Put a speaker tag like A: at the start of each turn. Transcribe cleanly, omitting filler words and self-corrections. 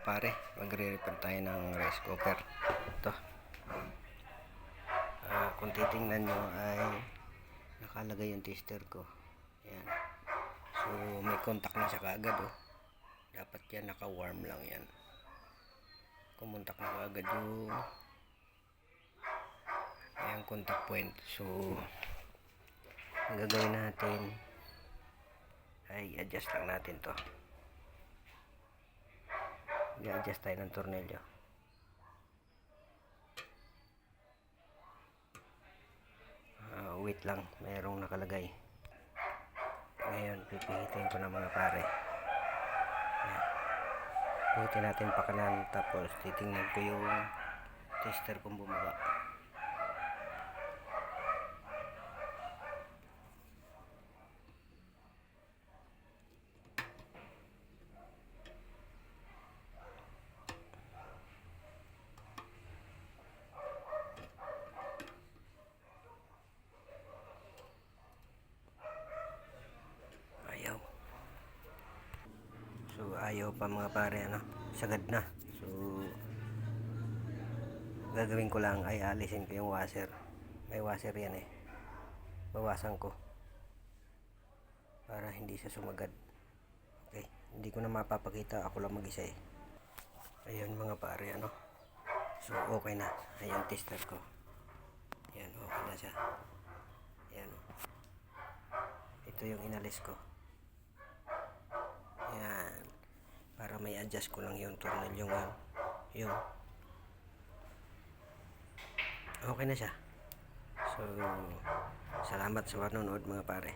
A: pare, magre-repair tayo ng rice cooker. Ito. Kung titingnan nyo ay nakalagay yung tester ko. Ayan. So may contact na siya kaagad, oh. Dapat yan naka-warm lang yan. Kumontak na kaagad yung ayan, contact point. So ang gagawin natin ay adjust lang natin to. I-adjust tayo ng tornilyo. Wait lang, mayroong nakalagay. Ngayon pipihitin ko na mga pare. Ayan. Pihitin natin pa kanan, tapos titingnan ko yung tester kung bumaba. So ayaw pa mga pare, ano, sagad na. So gagawin ko lang ay alisin ko yung washer. May washer yan eh. Bawasan ko para hindi siya sumagad. Okay, hindi ko na mapapakita, ako lang mag-isa eh. Ayun mga pare, ano. So okay na. Ayun tester ko. Ayan, okay na siya. Ayan. Ito yung inalis ko. Ayan. Para may adjust ko lang yung tornilyo nga. Yun. Okay na siya. So salamat sa panonood mga pare.